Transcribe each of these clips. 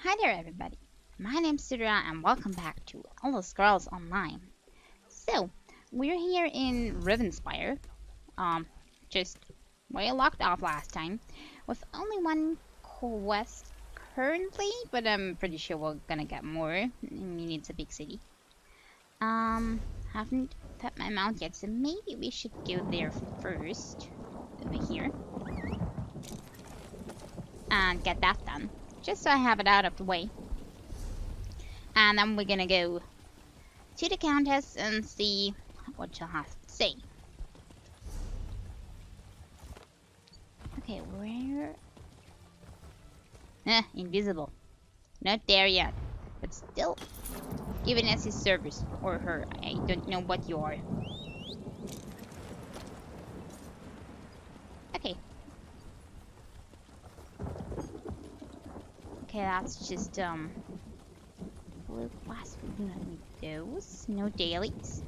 Hi there, everybody. My name's Surya, and welcome back to Elder Scrolls Online. So, we're here in Rivenspire. Just way locked off last time, with only one quest currently, but I'm pretty sure we're gonna get more. I mean, it's a big city. Haven't pet my mount yet, so maybe we should go there first, over here, and get that done, just so I have it out of the way. And then we're gonna go to the Countess and see what she'll have to say. Okay, where? Invisible. Not there yet, but still giving us his service, or her. I don't know what you are. Okay. Okay, that's just blue class. We do not need those. No dailies.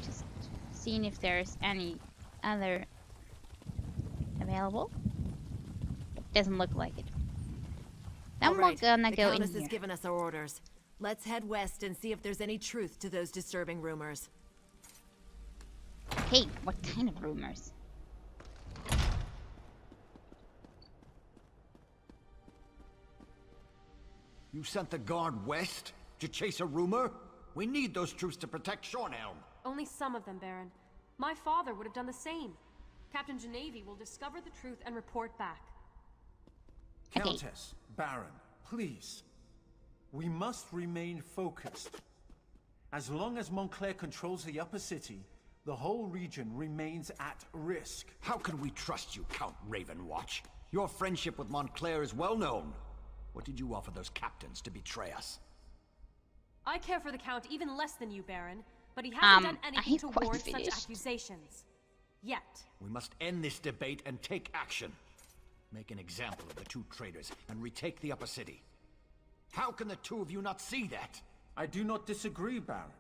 Just seeing if there's any other available. Doesn't look like it. Then we're gonna go in here. The Countess has given us our orders. Let's head west and see if there's any truth to those disturbing rumors. Hey, what kind of rumors? You sent the guard west to chase a rumor? We need those troops to protect Shornhelm. Only some of them, Baron. My father would have done the same. Captain Genevieve will discover the truth and report back. Okay. Countess, Baron, please. We must remain focused. As long as Montclair controls the upper city, the whole region remains at risk. How can we trust you, Count Ravenwatch? Your friendship with Montclair is well known. What did you offer those captains to betray us? I care for the Count even less than you, Baron, but he hasn't done anything to quite warrant such finished. accusations. Yet. We must end this debate and take action. Make an example of the two traitors and retake the upper city. How can the two of you not see that? I do not disagree, Baron.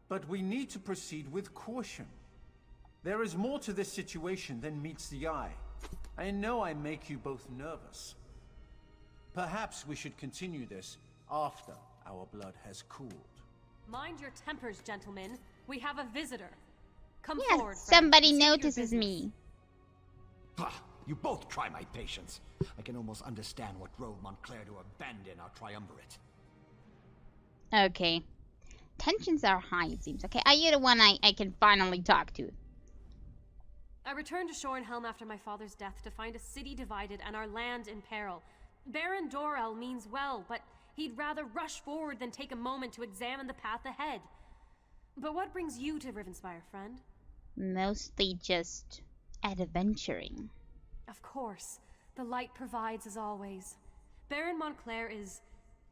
But we need to proceed with caution. There is more to this situation than meets the eye. I know I make you both nervous. Perhaps we should continue this after our blood has cooled. Mind your tempers, gentlemen. We have a visitor. Come Yes, forward, friend, somebody and state your notices business. me. Bah, you both try my patience. I can almost understand what drove Montclair to abandon our triumvirate. Okay. Tensions are high, it seems. Okay, are you the one I can finally talk to? I returned to Shornhelm after my father's death to find a city divided and our land in peril. Baron Dorel means well, but he'd rather rush forward than take a moment to examine the path ahead. But what brings you to Rivenspire, friend? Mostly just adventuring. Of course. The light provides as always. Baron Montclair is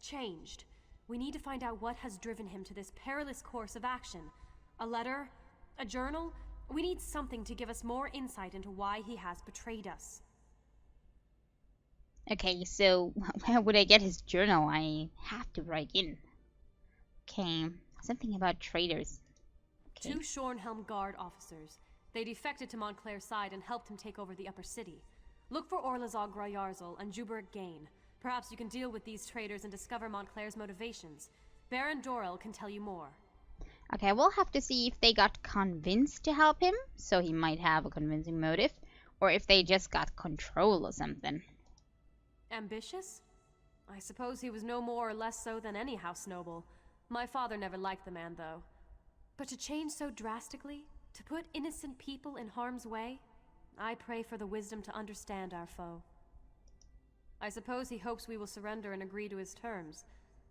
changed. We need to find out what has driven him to this perilous course of action. A letter? A journal? We need something to give us more insight into why he has betrayed us. Okay, so where would I get his journal? I have to write in. Okay, something about traitors. Okay. 2 Shornhelm Guard officers. They defected to Montclair's side and helped him take over the upper city. Look for Orlazog Grayarzal and Juberg Gain. Perhaps you can deal with these traitors and discover Montclair's motivations. Baron Dorel can tell you more. Okay, we'll have to see if they got convinced to help him, so he might have a convincing motive, or if they just got control or something. Ambitious? I suppose he was no more or less so than any house noble. My father never liked the man, though. But to change so drastically? To put innocent people in harm's way? I pray for the wisdom to understand our foe. I suppose he hopes we will surrender and agree to his terms,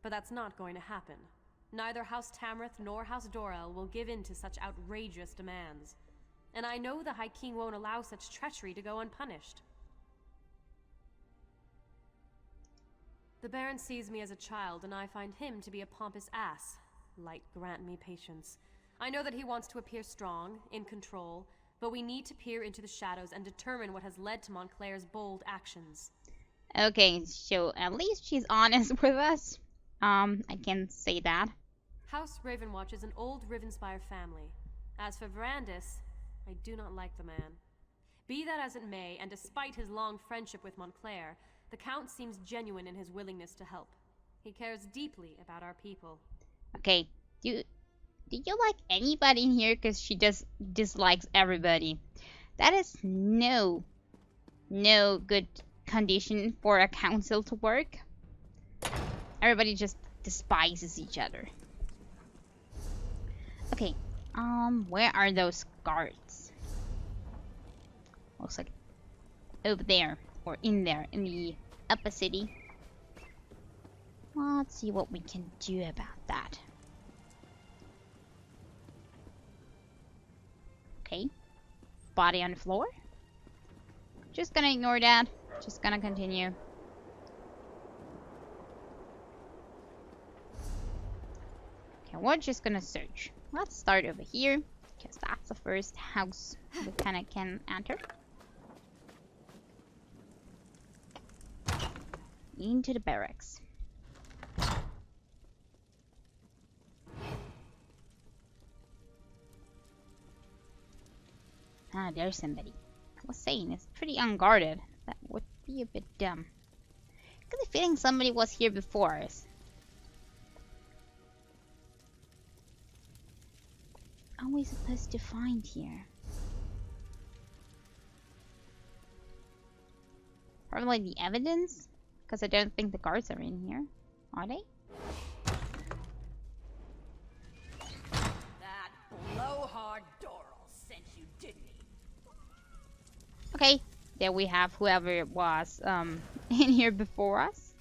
but that's not going to happen. Neither House Tamrith nor House Dorel will give in to such outrageous demands. And I know the High King won't allow such treachery to go unpunished. The Baron sees me as a child, and I find him to be a pompous ass. Light grant me patience. I know that he wants to appear strong, in control, but we need to peer into the shadows and determine what has led to Montclair's bold actions. Okay, so at least she's honest with us. I can say that. House Ravenwatch is an old Rivenspire family. As for Verandis, I do not like the man. Be that as it may, and despite his long friendship with Montclair, The Count seems genuine in his willingness to help. He cares deeply about our people. Okay, do you like anybody in here? Because she just dislikes everybody. That is no good condition for a council to work. Everybody just despises each other. Okay, where are those guards? Looks like over there, or in there, in the upper city. Let's see what we can do about that. Okay, body on the floor. Just gonna ignore that. Just gonna continue. Okay, we're just gonna search. Let's start over here, because that's the first house we kinda can enter. Into the barracks. Ah, there's somebody. I was saying, it's pretty unguarded. That would be a bit dumb. I got the feeling somebody was here before us. Are we supposed to find here? Probably the evidence? Because I don't think the guards are in here. Are they? That blowhard Doral sent you, didn't he? Okay, there we have whoever it was in here before us.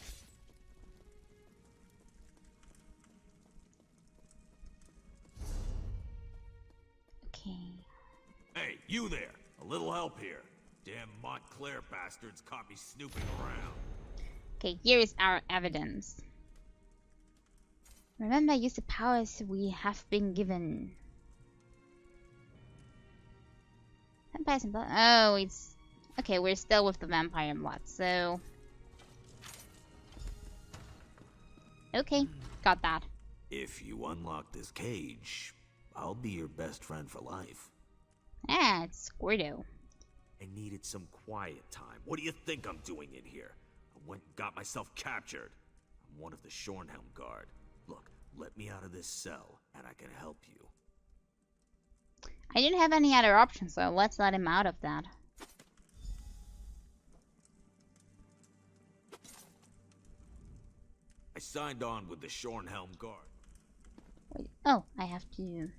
Okay. Hey, you there! A little help here. Damn Montclair bastards caught me snooping around. Okay, here is our evidence. Remember, use the powers we have been given. Vampires and blood. Oh, it's okay. We're still with the vampire and blood, so okay, got that. If you unlock this cage, I'll be your best friend for life. Ah, it's Squirtle. I needed some quiet time. What do you think I'm doing in here? I went and got myself captured. I'm one of the Shornhelm Guard. Look, let me out of this cell, and I can help you. I didn't have any other option, so let's let him out of that. I signed on with the Shornhelm Guard. Wait, oh, I have to...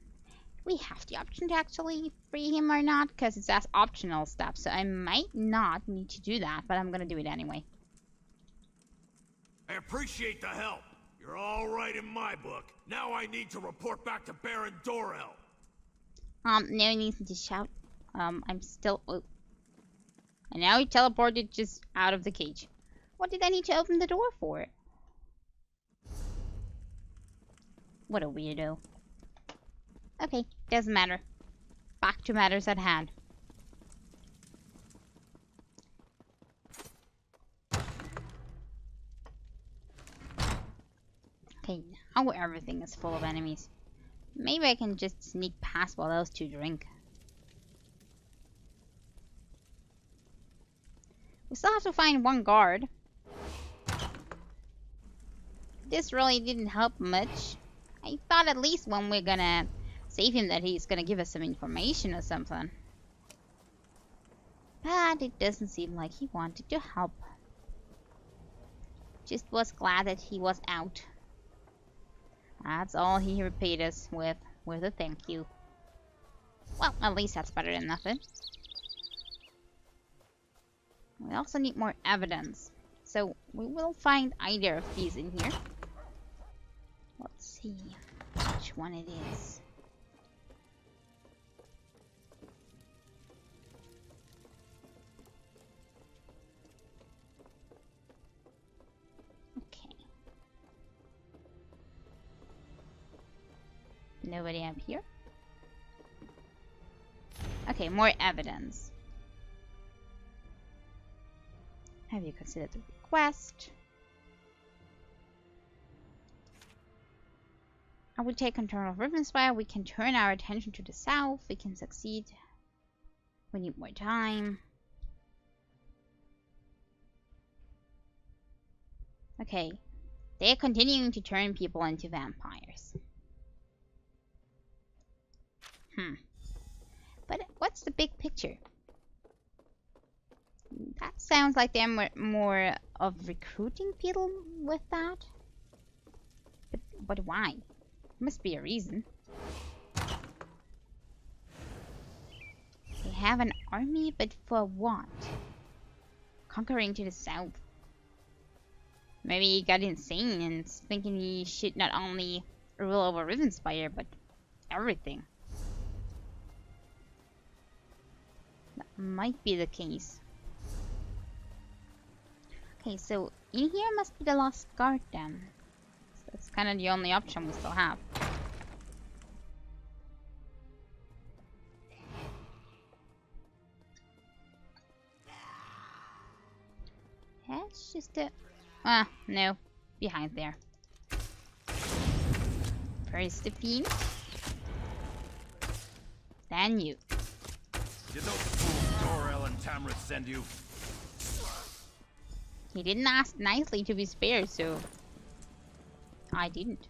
We have the option to actually free him or not, because it's as optional stuff, so I might not need to do that, but I'm gonna do it anyway. I appreciate the help. You're all right in my book. Now I need to report back to Baron Dorel. No need to shout. I'm still... Oh. And now he teleported just out of the cage. What did I need to open the door for? What a weirdo. Okay, doesn't matter. Back to matters at hand. Okay, now everything is full of enemies. Maybe I can just sneak past while those two drink. We still have to find one guard. This really didn't help much. I thought at least when we're gonna save him that he's gonna give us some information or something. But it doesn't seem like he wanted to help. Just was glad that he was out. That's all he repaid us with a thank you. Well, at least that's better than nothing. We also need more evidence. So we will find either of these in here. Let's see which one it is. Okay. Nobody up here? Okay, more evidence. Have you considered the request? I will take control of Rivenspire. We can turn our attention to the south. We can succeed. We need more time. Okay. They're continuing to turn people into vampires. But what's the big picture? That sounds like they're more of recruiting people with that. But why? Must be a reason. They have an army, but for what? Conquering to the south. Maybe he got insane and is thinking he should not only rule over Rivenspire, but everything. That might be the case. Okay, so in here must be the Lost Guard then. So that's kind of the only option we still have. That's just a... Ah, no. Behind there. First the fiend. Then you. Did those fools Dorel and Tamrith send you? He didn't ask nicely to be spared, so... I didn't.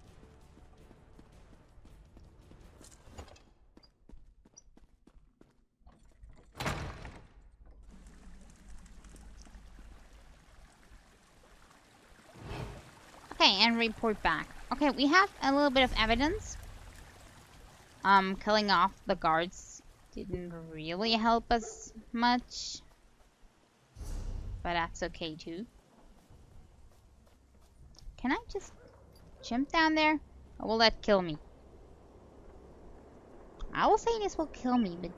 Okay, and report back. Okay, we have a little bit of evidence. Killing off the guards didn't really help us much. But that's okay too. Can I just jump down there? Or will that kill me? I will say this will kill me, but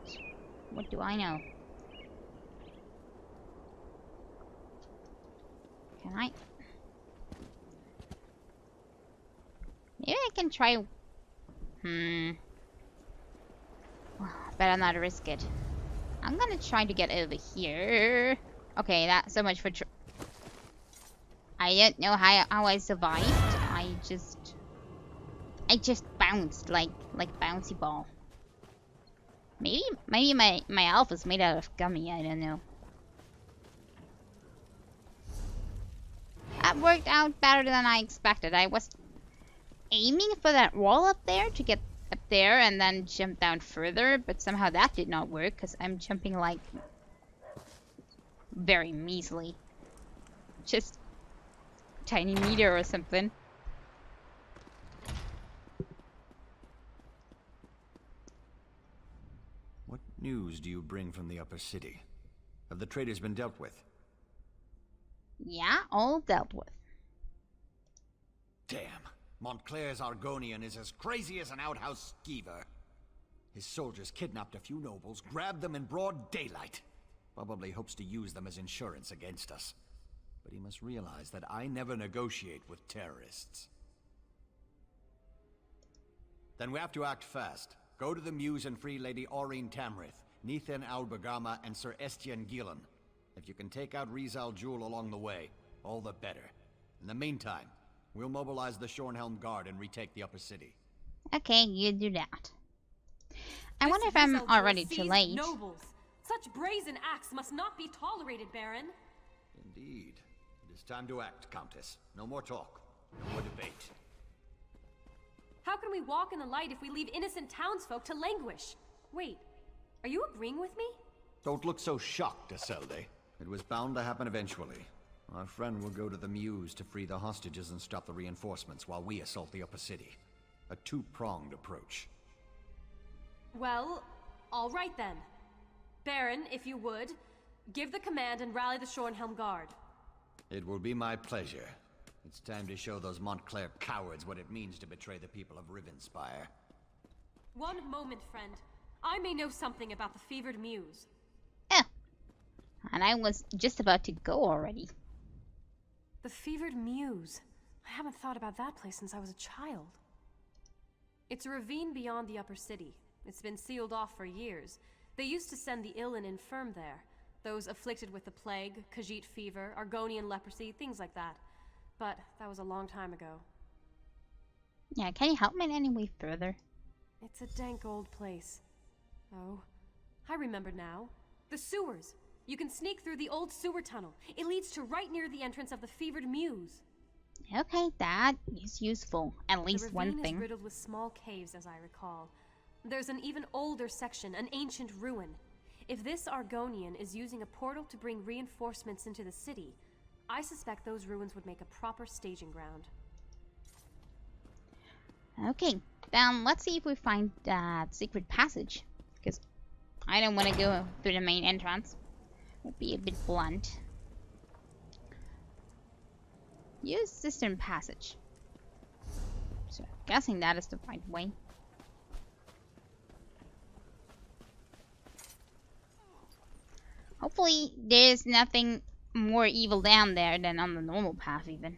what do I know? Can I? Maybe I can try... Better not risk it. I'm gonna try to get over here. Okay, that's so much for I don't know how I survived. I just bounced like bouncy ball. Maybe my alpha's made out of gummy, I don't know. That worked out better than I expected. I was aiming for that wall up there to get up there and then jump down further, but somehow that did not work because I'm jumping like very measly. Just tiny meter or something. What news do you bring from the upper city? Have the traitors been dealt with? Yeah, all dealt with. Damn. Montclair's Argonian is as crazy as an outhouse skeever. His soldiers kidnapped a few nobles, grabbed them in broad daylight. Probably hopes to use them as insurance against us. But he must realize that I never negotiate with terrorists. Then we have to act fast. Go to the Muse and free Lady Aurene Tamrith, Nethan Albergama, and Sir Estienne Gillen. If you can take out Rizal Jewel along the way, all the better. In the meantime, we'll mobilize the Shornhelm Guard and retake the upper city. Okay, you do that. I wonder if I'm already too late. Nobles. Such brazen acts must not be tolerated, Baron. Indeed. It is time to act, Countess. No more talk. No more debate. How can we walk in the light if we leave innocent townsfolk to languish? Wait, are you agreeing with me? Don't look so shocked, Isolde. It was bound to happen eventually. Our friend will go to the Muse to free the hostages and stop the reinforcements while we assault the upper city. A two-pronged approach. Well, all right then. Baron, if you would, give the command and rally the Shornhelm Guard. It will be my pleasure. It's time to show those Montclair cowards what it means to betray the people of Rivenspire. One moment, friend. I may know something about the fevered Muse. And I was just about to go already. The fevered Muse. I haven't thought about that place since I was a child. It's a ravine beyond the upper city. It's been sealed off for years. They used to send the ill and infirm there. Those afflicted with the plague, Khajiit fever, Argonian leprosy, things like that. But that was a long time ago. Yeah, can you help me in any way further? It's a dank old place. Oh, I remember now. The sewers. You can sneak through the old sewer tunnel. It leads to right near the entrance of the fevered Muse. Okay, that is useful. At The least one ravine is thing. riddled with small caves, as I recall. There's an even older section, an ancient ruin. If this Argonian is using a portal to bring reinforcements into the city, I suspect those ruins would make a proper staging ground. Okay, then let's see if we find that secret passage. Because I don't want to go through the main entrance. Would be a bit blunt. Use cistern passage. So, guessing that is the right way. Hopefully, there's nothing more evil down there than on the normal path, even.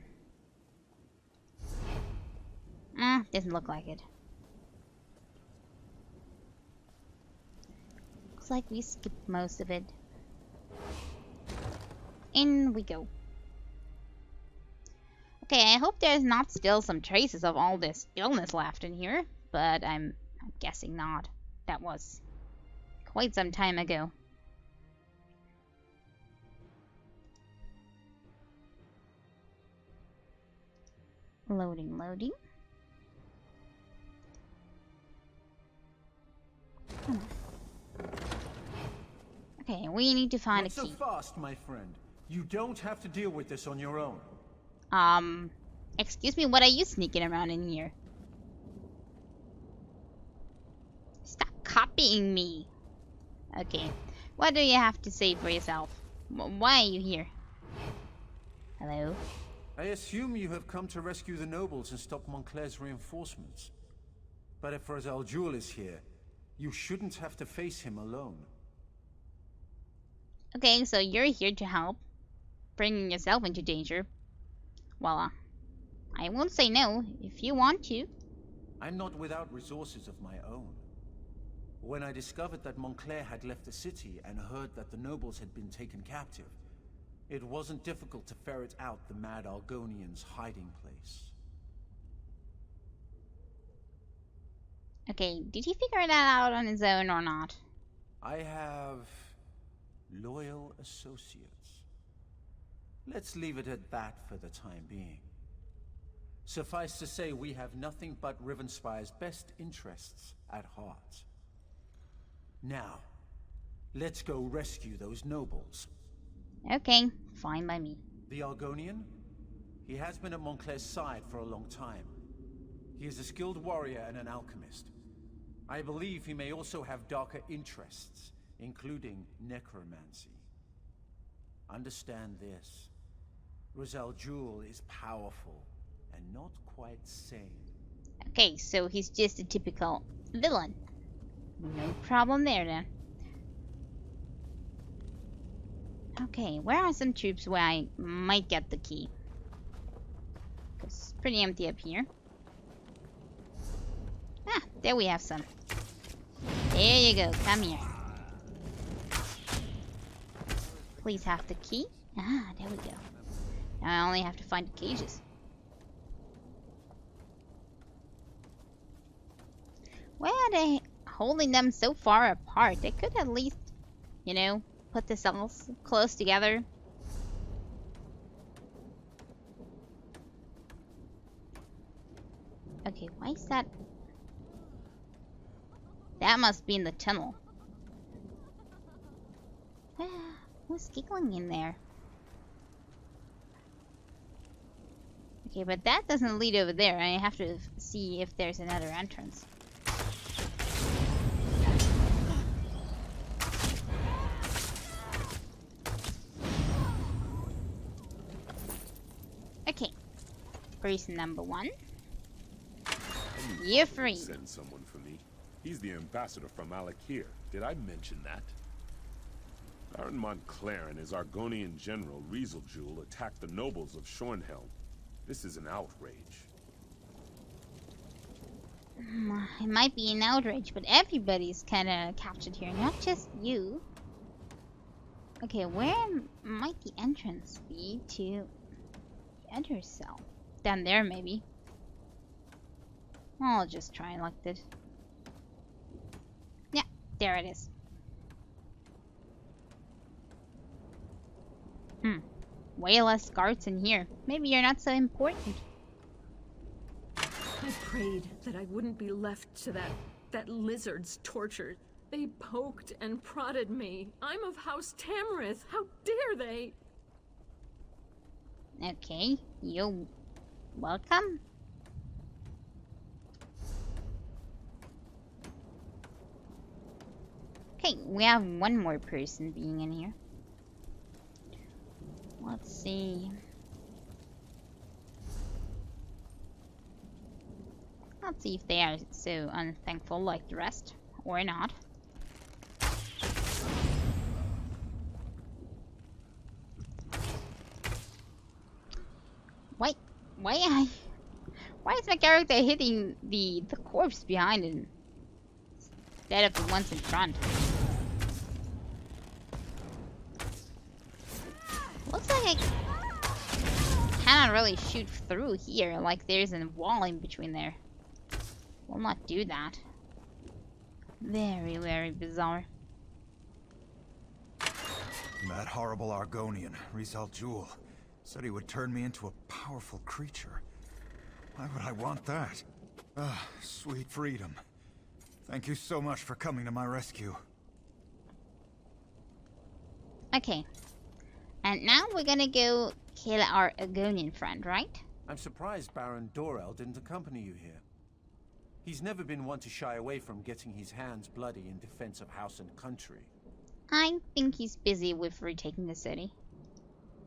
Doesn't look like it. Looks like we skipped most of it. In we go. Okay, I hope there's not still some traces of all this illness left in here, but I'm guessing not. That was quite some time ago. Loading, loading. Come on. Okay, we need to find Not a so key. fast, my friend. You don't have to deal with this on your own. Excuse me, what are you sneaking around in here? Stop copying me. Okay, what do you have to say for yourself? Why are you here? Hello? I assume you have come to rescue the nobles and stop Montclair's reinforcements. But if Rosal Jewel is here, you shouldn't have to face him alone. Okay, so you're here to help, bringing yourself into danger. Well, I won't say no if you want to. I'm not without resources of my own. When I discovered that Montclair had left the city and heard that the nobles had been taken captive, it wasn't difficult to ferret out the mad Argonian's hiding place. Okay, did he figure that out on his own or not? I have loyal associates. Let's leave it at that for the time being. Suffice to say, we have nothing but Rivenspire's best interests at heart. Now, let's go rescue those nobles. Okay, fine by me. The Argonian? He has been at Montclair's side for a long time. He is a skilled warrior and an alchemist. I believe he may also have darker interests, including necromancy. Understand this. Rosal Jewel is powerful and not quite sane. Okay, so he's just a typical villain. No problem there then. Okay, where are some troops where I might get the key? Because it's pretty empty up here. Ah, there we have some. There you go, come here. Please have the key. Ah, there we go. Now I only have to find the cages. Why are they holding them so far apart? They could at least, you know, put this all close together. Okay, why is that? That must be in the tunnel. Who's giggling in there? Okay, but that doesn't lead over there. I have to see if there's another entrance. Okay. Person number 1. You're free. Send someone for me. He's the ambassador from Alakir. Did I mention that? Baron Montclair and his Argonian general, Rieseljul, attacked the nobles of Shornhelm. This is an outrage. It might be an outrage, but everybody's kind of captured here, not just you. Okay, where might the entrance be to the other cell? Down there, maybe. I'll just try like this. Yeah, there it is. way less guards in here. Maybe you're not so important. I prayed that I wouldn't be left to that lizard's torture. They poked and prodded me. I'm of House Tamrith. How dare they? Okay, you're welcome. Okay, we have one more person being in here. Let's see. Let's see if they are so unthankful like the rest, or not. Why is my character hitting the corpse behind him instead of the ones in front? Looks like I cannot really shoot through here, like there's a wall in between there. Will not do that. Very, very bizarre. That horrible Argonian, Rizal Jul, said he would turn me into a powerful creature. Why would I want that? Ah, sweet freedom. Thank you so much for coming to my rescue. Okay. And now we're gonna go kill our Argonian friend, right? I'm surprised Baron Dorel didn't accompany you here. He's never been one to shy away from getting his hands bloody in defense of house and country. I think he's busy with retaking the city.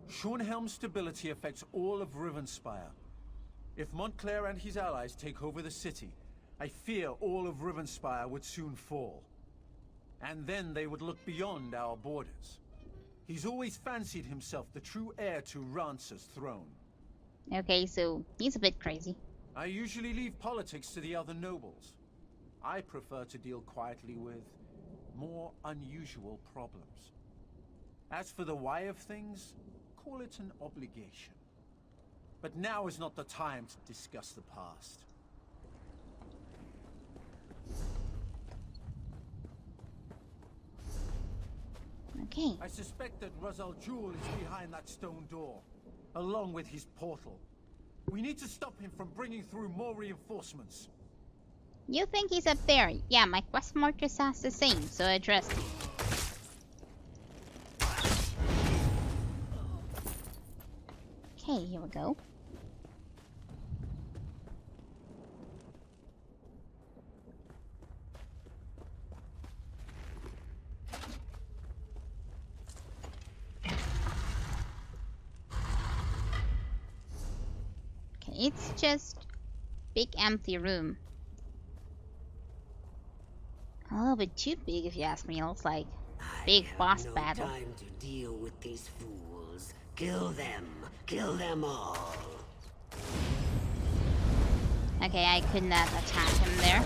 Shornhelm's stability affects all of Rivenspire. If Montclair and his allies take over the city, I fear all of Rivenspire would soon fall. And then they would look beyond our borders. He's always fancied himself the true heir to Rance's throne. Okay, so he's a bit crazy. I usually leave politics to the other nobles. I prefer to deal quietly with more unusual problems. As for the why of things, call it an obligation. But now is not the time to discuss the past. Okay. I suspect that Rizal Jul is behind that stone door, along with his portal. We need to stop him from bringing through more reinforcements. You think he's up there? Yeah, my quest marker says the same, so I trust you. Okay, here we go. Okay, it's just big empty room. A little bit too big if you ask me. It looks like big boss battle. I have no time to deal with these fools. Kill them. Kill them all. Okay, I could not attack him there.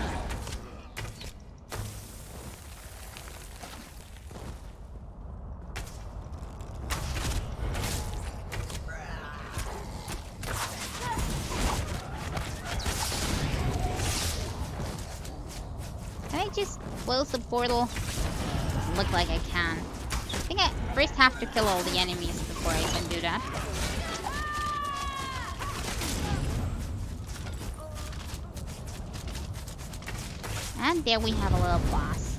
Can I just close the portal? Doesn't look like I can. I think I first have to kill all the enemies before I can do that. And there we have a little boss.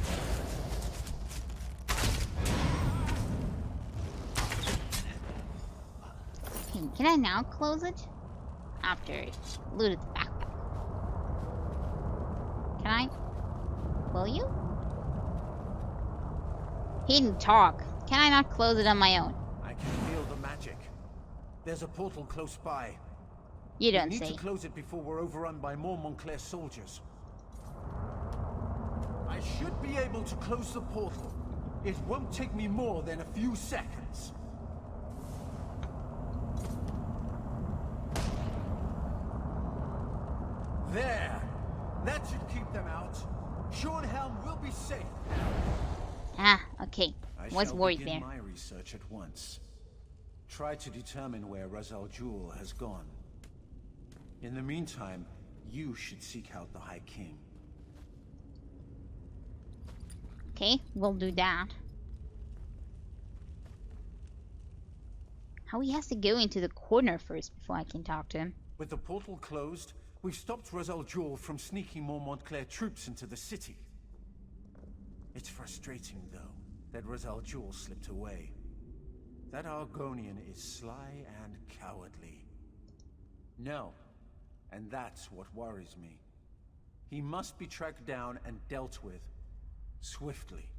Okay, can I now close it? After it looted the backpack. Can I? Will you? He didn't talk. Can I not close it on my own? I can feel the magic. There's a portal close by. You don't We need say. to close it before we're overrun by more Montclair soldiers. I should be able to close the portal. It won't take me more than a few seconds. There! That should keep them out. Shornhelm will be safe now. Ah, okay. I Was shall worried begin there. my research at once. Try to determine where Rizal Jul has gone. In the meantime, you should seek out the High King. Okay, we'll do that. How he has to go into the corner first before I can talk to him. With the portal closed, we've stopped Rizal Jul from sneaking more Montclair troops into the city. It's frustrating, though, that Rizal Jul slipped away. That Argonian is sly and cowardly. No, and that's what worries me. He must be tracked down and dealt with, swiftly.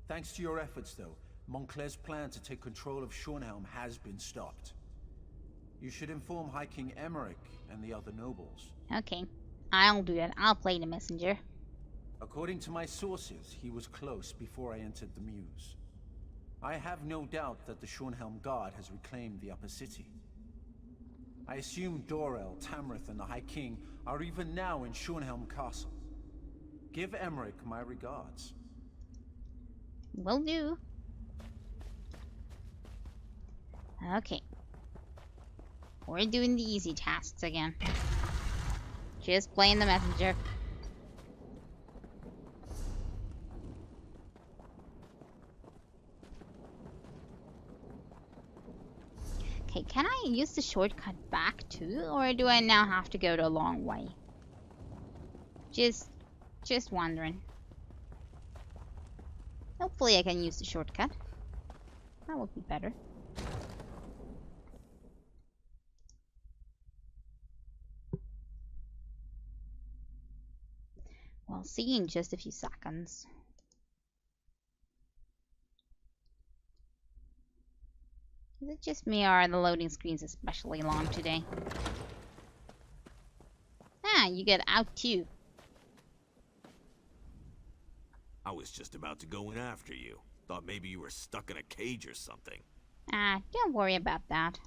Thanks to your efforts, though, Montclair's plan to take control of Shornhelm has been stopped. You should inform High King Emmerich and the other nobles. Okay, I'll do that. I'll play the messenger. According to my sources, he was close before I entered the Mews. I have no doubt that the Shornhelm Guard has reclaimed the upper city. I assume Dorel, Tamrith, and the High King are even now in Shornhelm Castle. Give Emmerich my regards. Will do. Okay. We're doing the easy tasks again. Just playing the messenger. Okay, can I use the shortcut back too, or do I now have to go the long way? Just wondering. Hopefully I can use the shortcut. That would be better. We'll see in just a few seconds. Is it just me, or are the loading screens especially long today? Ah, you get out too. I was just about to go in after you. Thought maybe you were stuck in a cage or something. Ah, don't worry about that.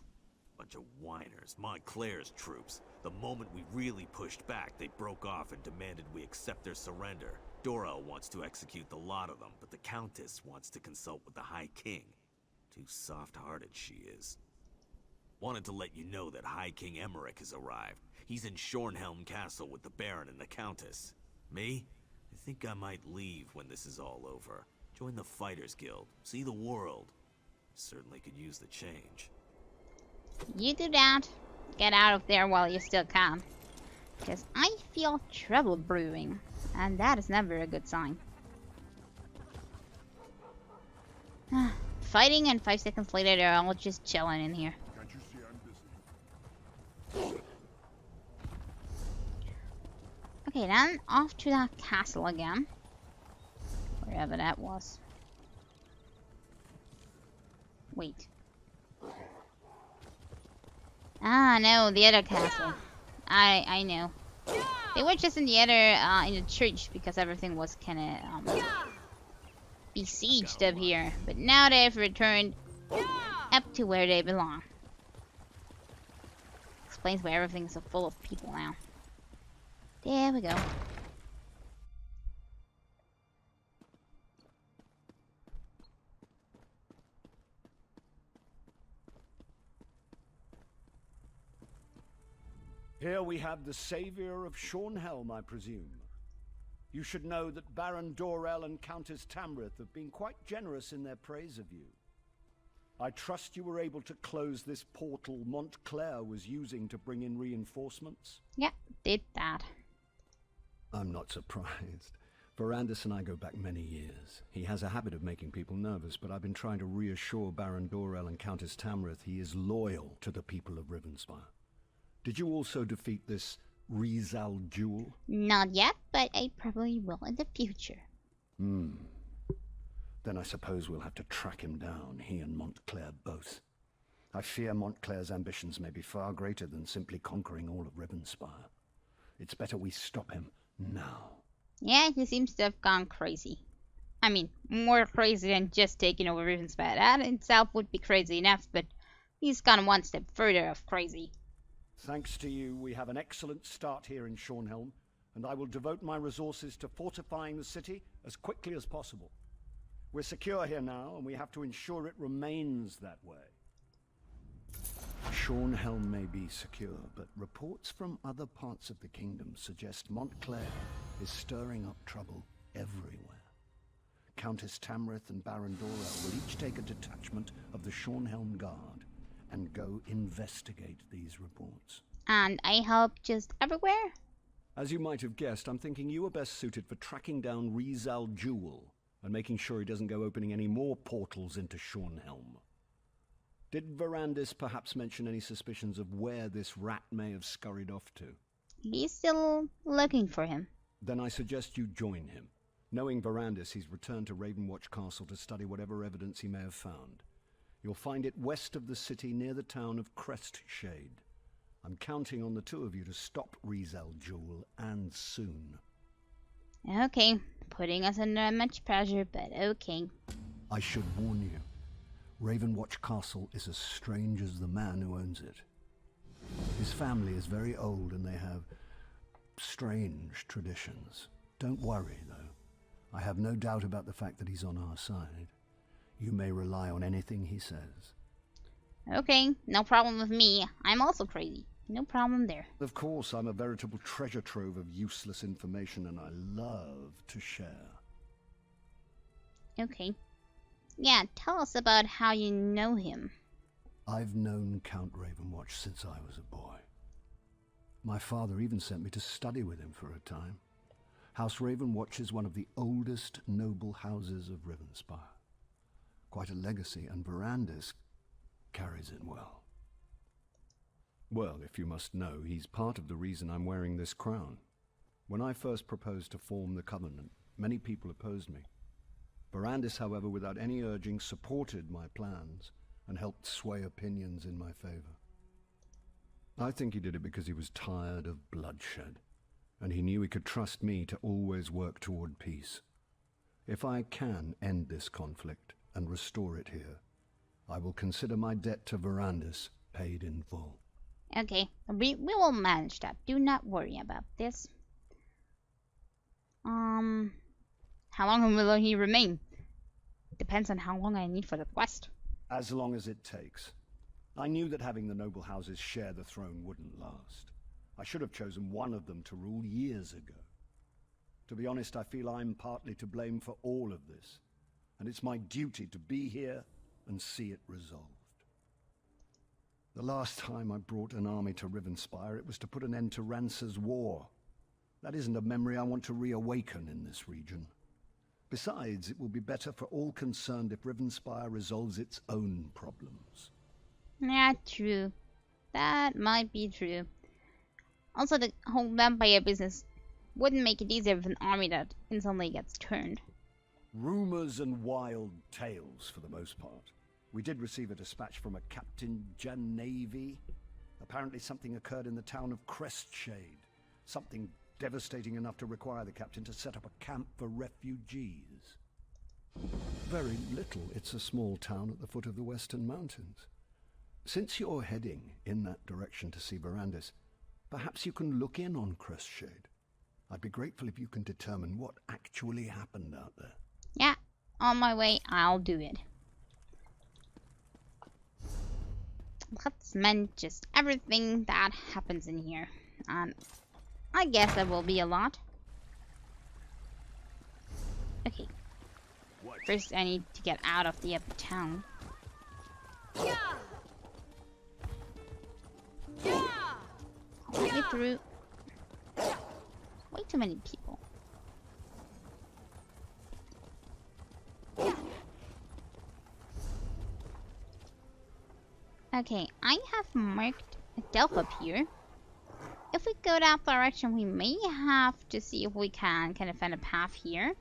Bunch of whiners, Montclair's troops. The moment we really pushed back, they broke off and demanded we accept their surrender. Dorel wants to execute the lot of them, but the Countess wants to consult with the High King. Too soft-hearted she is. Wanted to let you know that High King Emmerich has arrived. He's in Shornhelm Castle with the Baron and the Countess. Me? I think I might leave when this is all over. Join the Fighters Guild. See the world. Certainly could use the change. You do that. Get out of there while you still can. Because I feel trouble brewing. And that is never a good sign. Fighting, and 5 seconds later they're all just chilling in here. Can't you see I'm busy? Okay, then off to that castle again. Wherever that was. Wait. Ah, no, the other castle. I know. They were just in the other, in the church because everything was kinda, besieged up here. But now they've returned up to where they belong. Explains why everything's so full of people now. There we go. Here we have the savior of Shornhelm, I presume. You should know that Baron Dorel and Countess Tamrith have been quite generous in their praise of you. I trust you were able to close this portal Montclair was using to bring in reinforcements? Yep, did that. I'm not surprised. Verandis and I go back many years. He has a habit of making people nervous, but I've been trying to reassure Baron Dorel and Countess Tamrith he is loyal to the people of Rivenspire. Did you also defeat this Rizal Jul? Not yet, but I probably will in the future. Then I suppose we'll have to track him down, he and Montclair both. I fear Montclair's ambitions may be far greater than simply conquering all of Rivenspire. It's better we stop him now. Yeah, he seems to have gone crazy. I mean, more crazy than just taking over Rivenspire. That in itself would be crazy enough, but he's gone one step further of crazy. Thanks to you, we have an excellent start here in Shornhelm, and I will devote my resources to fortifying the city as quickly as possible. We're secure here now, and we have to ensure it remains that way. Shornhelm may be secure, but reports from other parts of the kingdom suggest Montclair is stirring up trouble everywhere. Countess Tamrith and Baron Dorel will each take a detachment of the Shornhelm Guard and go investigate these reports. And I help just everywhere? As you might have guessed, I'm thinking you are best suited for tracking down Rizal Jewel and making sure he doesn't go opening any more portals into Shornhelm. Did Verandis perhaps mention any suspicions of where this rat may have scurried off to? He's still looking for him. Then I suggest you join him. Knowing Verandis, he's returned to Ravenwatch Castle to study whatever evidence he may have found. You'll find it west of the city near the town of Crestshade. I'm counting on the two of you to stop Rizal Jewel, and soon. Okay, putting us under much pressure, but okay. I should warn you, Ravenwatch Castle is as strange as the man who owns it. His family is very old and they have strange traditions. Don't worry, though. I have no doubt about the fact that he's on our side. You may rely on anything he says. Okay, no problem with me. I'm also crazy. No problem there. Of course, I'm a veritable treasure trove of useless information and I love to share. Okay. Yeah, tell us about how you know him. I've known Count Ravenwatch since I was a boy. My father even sent me to study with him for a time. House Ravenwatch is one of the oldest noble houses of Rivenspire. Quite a legacy, and Verandis carries it well. Well, if you must know, he's part of the reason I'm wearing this crown. When I first proposed to form the Covenant, many people opposed me. Verandis, however, without any urging, supported my plans and helped sway opinions in my favor. I think he did it because he was tired of bloodshed, and he knew he could trust me to always work toward peace. If I can end this conflict and restore it here, I will consider my debt to Verandis paid in full. Okay, we will manage that. Do not worry about this. How long will he remain? Depends on how long I need for the quest. As long as it takes. I knew that having the noble houses share the throne wouldn't last. I should have chosen one of them to rule years ago. To be honest, I feel I'm partly to blame for all of this, and it's my duty to be here and see it resolved. The last time I brought an army to Rivenspire, it was to put an end to Rancer's war. That isn't a memory I want to reawaken in this region. Besides, it will be better for all concerned if Rivenspire resolves its own problems. Yeah, true. That might be true. Also, the whole vampire business wouldn't make it easier with an army that instantly gets turned. Rumors and wild tales, for the most part. We did receive a dispatch from a Captain Janavi. Apparently something occurred in the town of Crestshade. Something devastating enough to require the captain to set up a camp for refugees. Very little. It's a small town at the foot of the Western Mountains. Since you're heading in that direction to see Verandis, perhaps you can look in on Crestshade. I'd be grateful if you can determine what actually happened out there. Yeah, on my way, I'll do it. Let's mend just everything that happens in here. I guess that will be a lot. Okay. First, I need to get out of the upper town. All the way through. Way too many people. Okay, I have marked a delta up here. If we go that direction, we may have to see if we can kind of find a path here.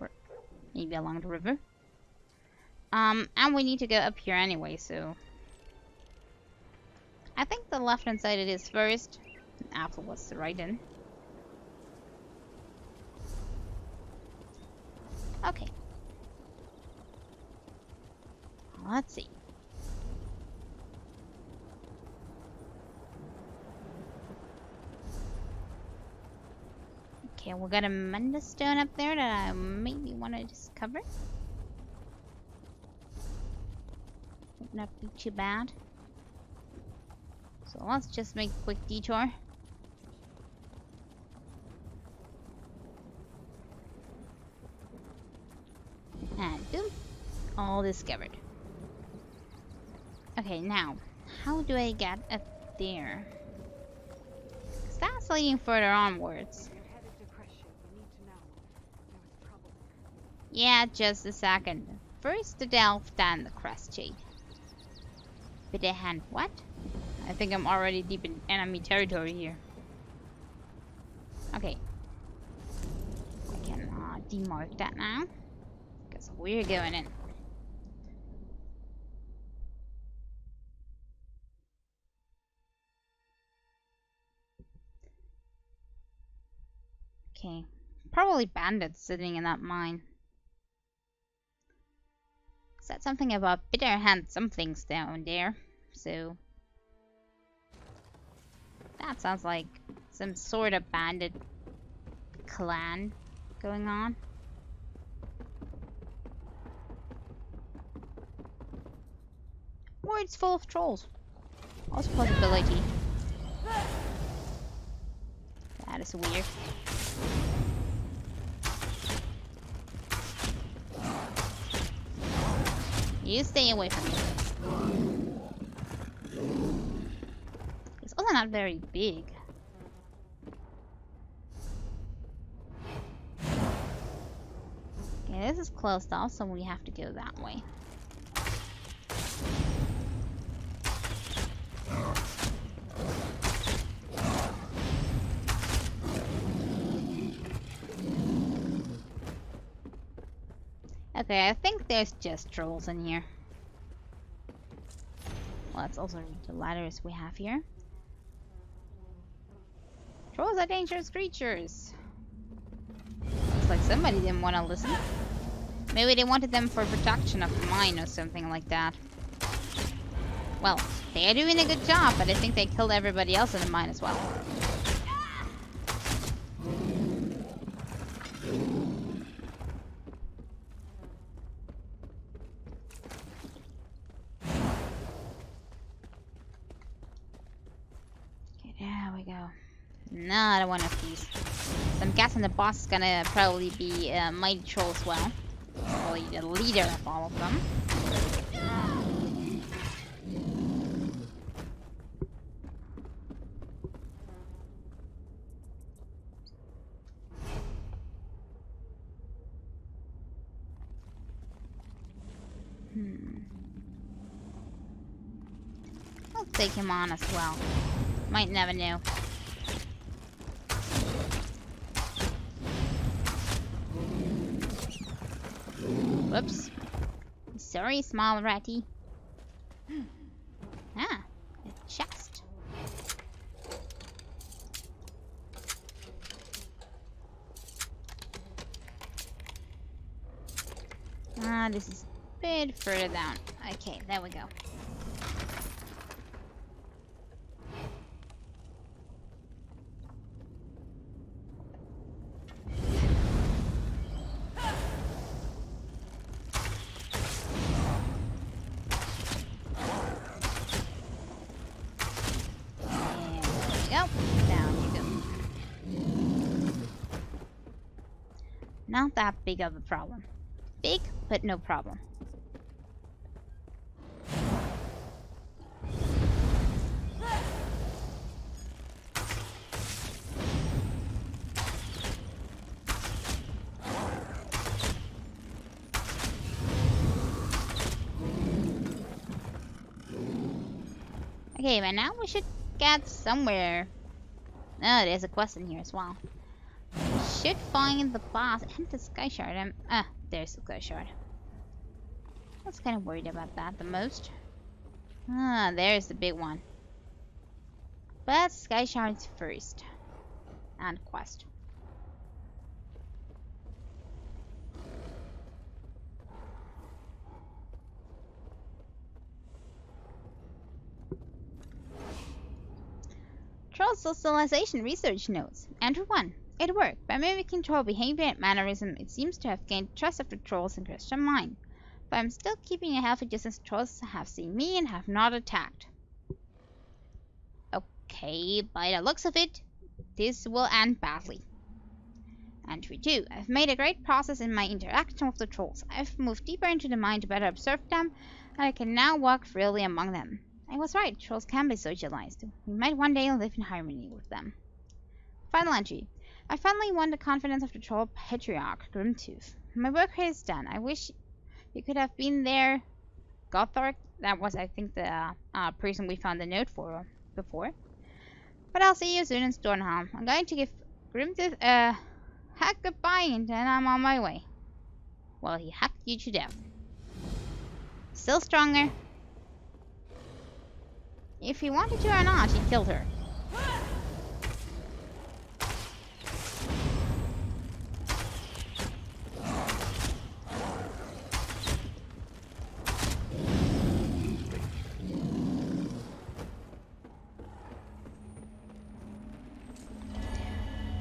Or maybe along the river. And we need to go up here anyway, so... I think the left-hand side it is first, and afterwards the right-hand. Okay. Let's see. Okay, we got a Menda stone up there that I maybe want to discover. Would not be too bad. So let's just make a quick detour. And boom, all discovered. Okay, now how do I get up there? 'Cause that's leading further onwards. Yeah, just a second. First the Delph, then the Crest Shade. With a hand, what? I think I'm already deep in enemy territory here. Okay. I can demark that now. Because we're going in. Okay. Probably bandits sitting in that mine. Said something about bitter hand somethings down there. So that sounds like some sort of bandit clan going on. Or it's full of trolls. Also a possibility. That is weird. You stay away from me. It's also not very big. Okay, this is closed off, so we have to go that way. Okay, I think there's just trolls in here. Well, let's also read the ladders we have here. Trolls are dangerous creatures. Looks like somebody didn't want to listen. Maybe they wanted them for protection of the mine or something like that. Well, they are doing a good job, but I think they killed everybody else in the mine as well. There we go. Another one of these. So I'm guessing the boss is gonna probably be a mighty troll as well. Probably the leader of all of them. I'll take him on as well. Might never know. Whoops. Sorry, small ratty. Ah, a chest. Ah, this is a bit further down. Okay, there we go. Not that big of a problem. Big, but no problem. Okay, but now we should get somewhere. Oh, there's a quest in here as well. Should find the boss and the sky shard. There's the sky shard. I was kind of worried about that the most. Ah, there's the big one. But sky shards first. And quest. Troll socialization research notes. Entry 1. It worked. By mimicking troll behavior and mannerism, it seems to have gained trust of the trolls in Christian mine. But I'm still keeping a healthy distance. Trolls have seen me and have not attacked. Okay, by the looks of it, this will end badly. Entry 2. I've made a great progress in my interaction with the trolls. I've moved deeper into the mine to better observe them, and I can now walk freely among them. I was right, trolls can be socialized. We might one day live in harmony with them. Final entry. I finally won the confidence of the troll patriarch, Grimtooth. My work here is done. I wish you could have been there. Gothork, that was, I think, the person we found the note for before. But I'll see you soon in Stornholm. I'm going to give Grimtooth a hack goodbye, and then I'm on my way. Well, he hacked you to death. Still stronger. If he wanted to or not, he killed her.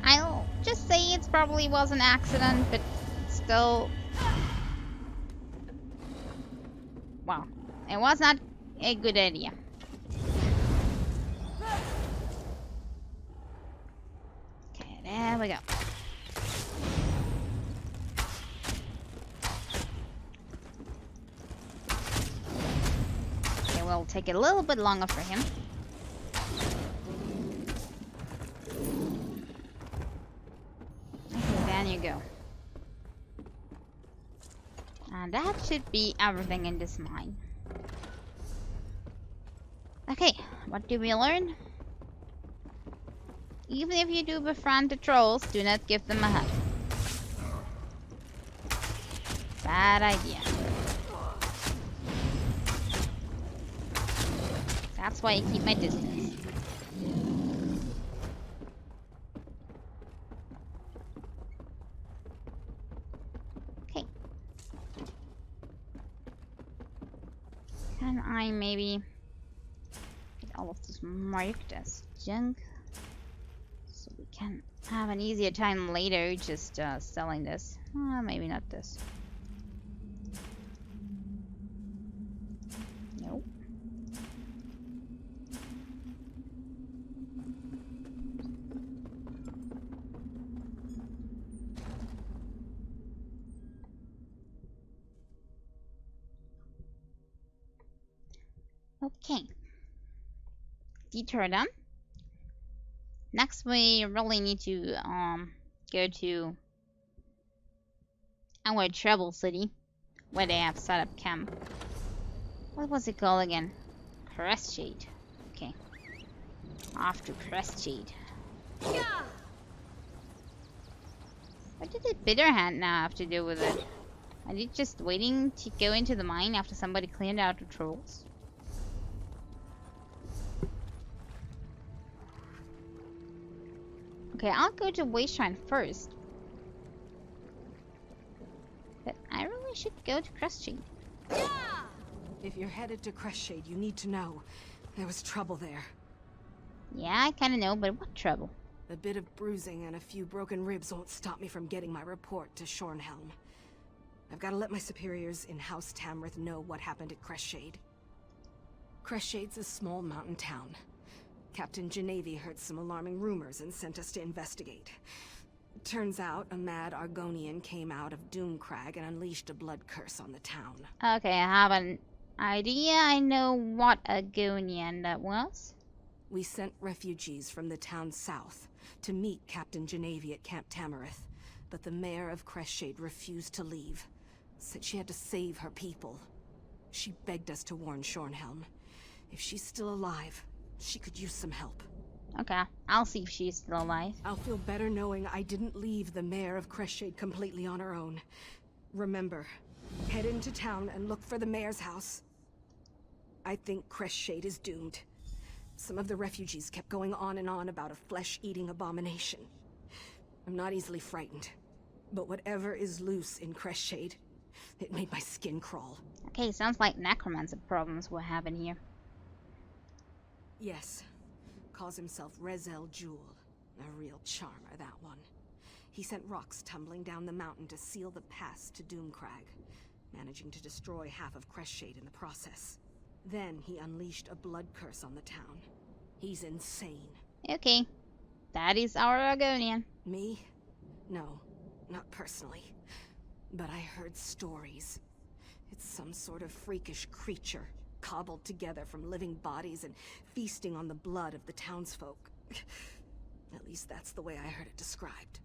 I'll just say it probably was an accident, but still... Well, it was not a good idea. Okay, there we go. Okay, we'll take a little bit longer for him. Okay, there you go. And that should be everything in this mine. Okay, what do we learn? Even if you do befriend the trolls, do not give them a hug. Bad idea. That's why I keep my distance. Okay. Can I maybe get all of this marked as junk? So we can have an easier time later just selling this. Maybe not this. Nope. Okay. Detour done. Next, we really need to go to our travel city, where they have set up camp. What was it called again? Crestshade. Okay. Off to Crestshade. What did the bitter hand now have to do with it? Are they just waiting to go into the mine after somebody cleaned out the trolls? Okay, I'll go to Wayshrine first. But I really should go to Crestshade. If you're headed to Crestshade, you need to know there was trouble there. Yeah, I kinda know, but what trouble? A bit of bruising and a few broken ribs won't stop me from getting my report to Shornhelm. I've got to let my superiors in House Tamrith know what happened at Crestshade. Crestshade's a small mountain town. Captain Genevieve heard some alarming rumors and sent us to investigate. Turns out a mad Argonian came out of Doomcrag and unleashed a blood curse on the town. Okay, I have an idea. I know what Argonian that was. We sent refugees from the town south to meet Captain Genevieve at Camp Tamrith, but the mayor of Crestshade refused to leave. Said she had to save her people. She begged us to warn Shornhelm. If she's still alive, she could use some help. Okay, I'll see if she's still alive. I'll feel better knowing I didn't leave the mayor of Crestshade completely on her own. Remember, head into town and look for the mayor's house. I think Crestshade is doomed. Some of the refugees kept going on and on about a flesh-eating abomination. I'm not easily frightened, but whatever is loose in Crestshade, it made my skin crawl. Okay, sounds like necromancer problems we're having here. Yes. Calls himself Rezel Jewel. A real charmer, that one. He sent rocks tumbling down the mountain to seal the pass to Doomcrag, managing to destroy half of Crestshade in the process. Then he unleashed a blood curse on the town. He's insane. Okay, that is our Argonian. Me? No, not personally. But I heard stories. It's some sort of freakish creature. cobbled together from living bodies and feasting on the blood of the townsfolk. At least that's the way I heard it described.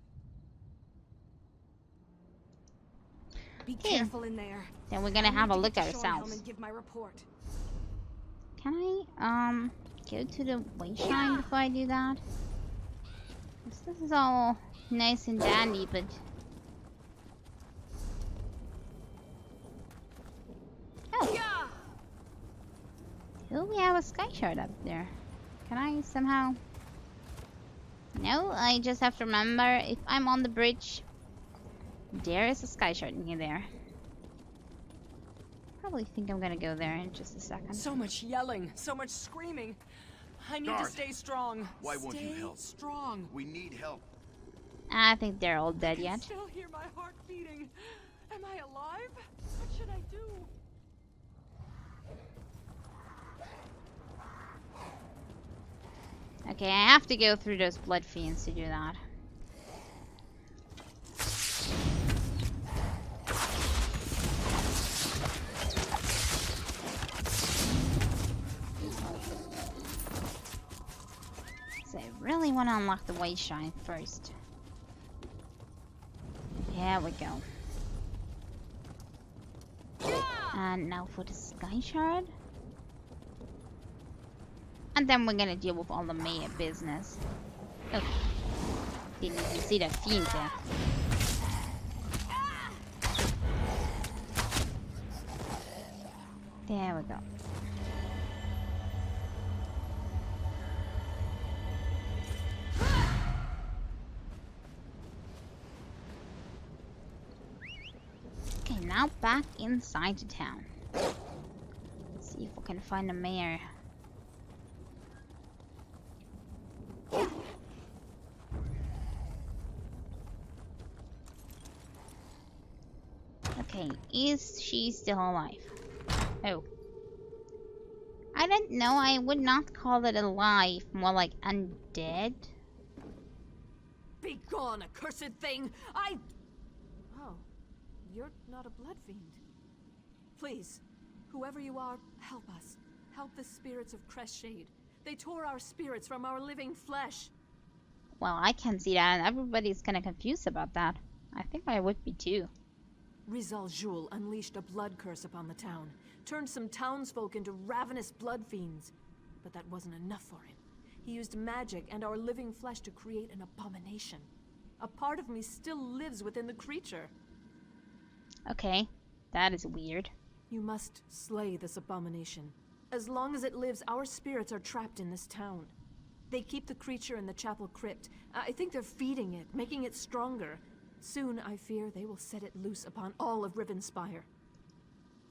Be careful in there. Then we're gonna have a look at ourselves. And give my report. Can I go to the wayshrine before I do that? This is all nice and dandy, but oh, we have a sky shard up there. Can I somehow? No, I just have to remember if I'm on the bridge, there is a sky shard near there. Probably think I'm gonna go there in just a second. So much yelling, so much screaming. I need Guard. to stay strong. Why won't you help? Strong. We need help. I think they're all dead yet. Still hear my heart beating. Am I alive? What should I do? Okay, I have to go through those blood fiends to do that. So I really want to unlock the wayshrine first. Here we go. And now for the sky shard. And then we're gonna deal with all the mayor business. Oh. Didn't even see that fiend there. There we go. Okay, now back inside the town. Let's see if we can find the mayor. Okay, is she still alive? Oh. I don't know, I would not call it alive, more like undead. Be gone, accursed thing! Oh, you're not a blood fiend. Please, whoever you are, help us. Help the spirits of Crestshade. They tore our spirits from our living flesh. Well, I can see that, and everybody's kinda confused about that. I think I would be too. Rizal Jul unleashed a blood curse upon the town, turned some townsfolk into ravenous blood fiends. But that wasn't enough for him. He used magic and our living flesh to create an abomination. A part of me still lives within the creature. Okay, that is weird. You must slay this abomination. As long as it lives, our spirits are trapped in this town. They keep the creature in the chapel crypt. I think they're feeding it, making it stronger. Soon, I fear, they will set it loose upon all of Rivenspire.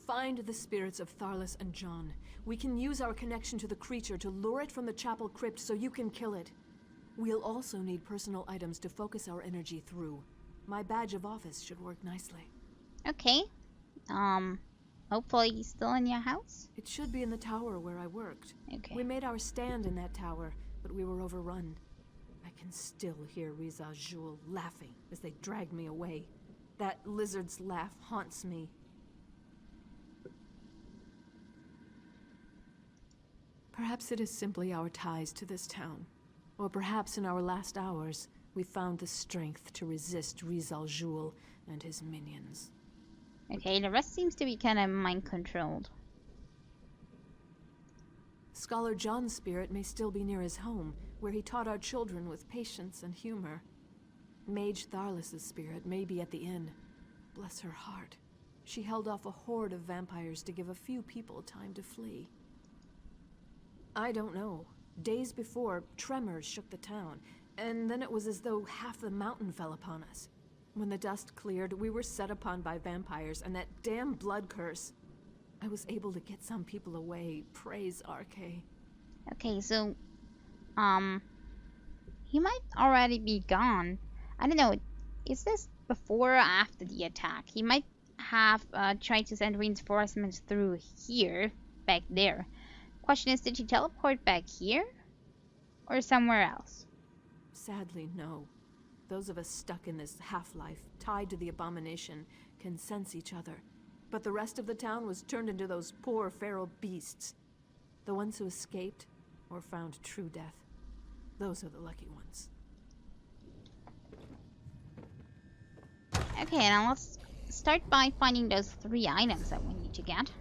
Find the spirits of Tharlas and John. We can use our connection to the creature to lure it from the chapel crypt so you can kill it. We'll also need personal items to focus our energy through. My badge of office should work nicely. Okay. Hopefully he's still in your house? It should be in the tower where I worked. Okay. We made our stand in that tower, but we were overrun. I can still hear Rizal Jul laughing as they dragged me away. That lizard's laugh haunts me. Perhaps it is simply our ties to this town. Or perhaps in our last hours, we found the strength to resist Rizal Jul and his minions. Okay, the rest seems to be kind of mind-controlled. Scholar John's spirit may still be near his home, where he taught our children with patience and humor. Mage Tharlas' spirit may be at the inn. Bless her heart. She held off a horde of vampires to give a few people time to flee. I don't know. Days before, tremors shook the town, and then it was as though half the mountain fell upon us. When the dust cleared, we were set upon by vampires, and that damn blood curse. I was able to get some people away, praise Arche. Okay, so, he might already be gone. I don't know, is this before or after the attack? He might have tried to send reinforcements through here, back there. Question is, did he teleport back here? Or somewhere else? Sadly, no. Those of us stuck in this half-life, tied to the abomination, can sense each other. But the rest of the town was turned into those poor feral beasts. The ones who escaped or found true death. Those are the lucky ones. Okay, now let's start by finding those 3 items that we need to get.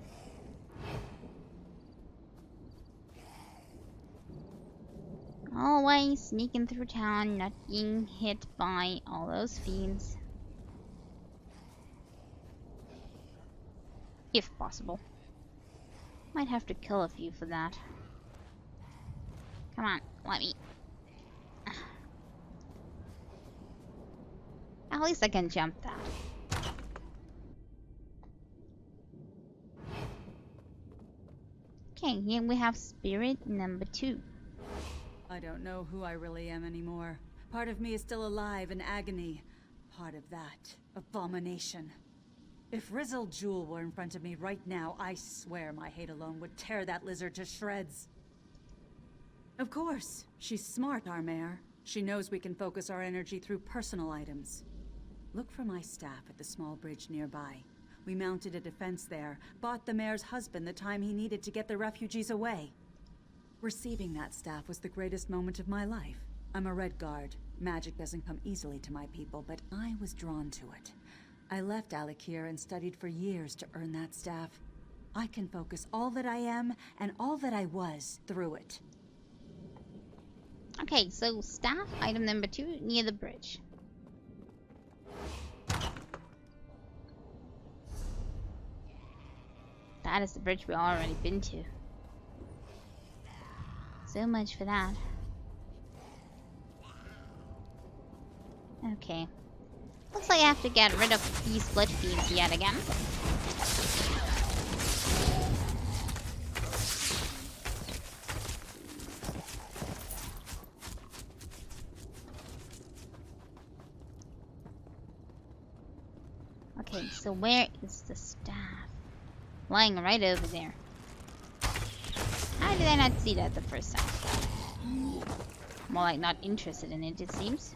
Always sneaking through town, not being hit by all those fiends. If possible. Might have to kill a few for that. Come on, let me. At least I can jump that. Okay, here we have spirit number 2. I don't know who I really am anymore. Part of me is still alive in agony. Part of that abomination. If Rizal Jewel were in front of me right now, I swear my hate alone would tear that lizard to shreds. Of course, she's smart, our mayor. She knows we can focus our energy through personal items. Look for my staff at the small bridge nearby. We mounted a defense there, bought the mayor's husband the time he needed to get the refugees away. Receiving that staff was the greatest moment of my life. I'm a Red Guard. Magic doesn't come easily to my people, but I was drawn to it. I left Alakir and studied for years to earn that staff. I can focus all that I am and all that I was through it. Okay, so staff item number 2 near the bridge. That is the bridge we've already been to. So much for that. Okay. Looks like I have to get rid of these split fiends yet again. Okay, so where is the staff? Lying right over there. How did I not see that the first time? More like not interested in it, it seems.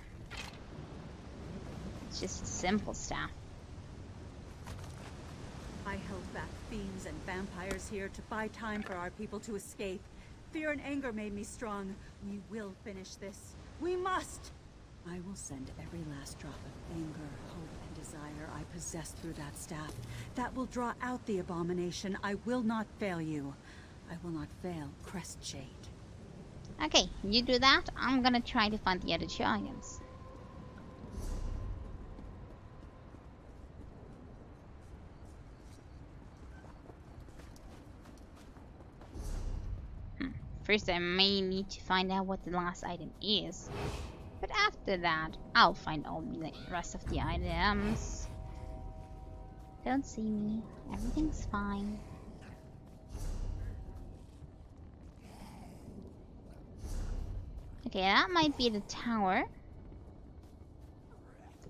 It's just a simple staff. I held back fiends and vampires here to buy time for our people to escape. Fear and anger made me strong. We will finish this. We must! I will send every last drop of anger, hope, and desire I possess through that staff. That will draw out the abomination. I will not fail you. I will not fail Crestshade. Okay, you do that. I'm gonna try to find the other 2 items. First, I may need to find out what the last item is. But after that, I'll find all the rest of the items. Don't see me. Everything's fine. Okay, that might be the tower.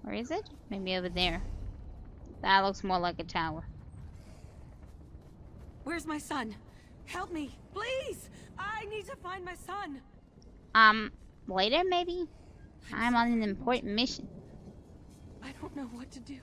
Where is it? Maybe over there. That looks more like a tower. Where's my son? Help me, please! I need to find my son! Later maybe? I'm on an important mission. I don't know what to do.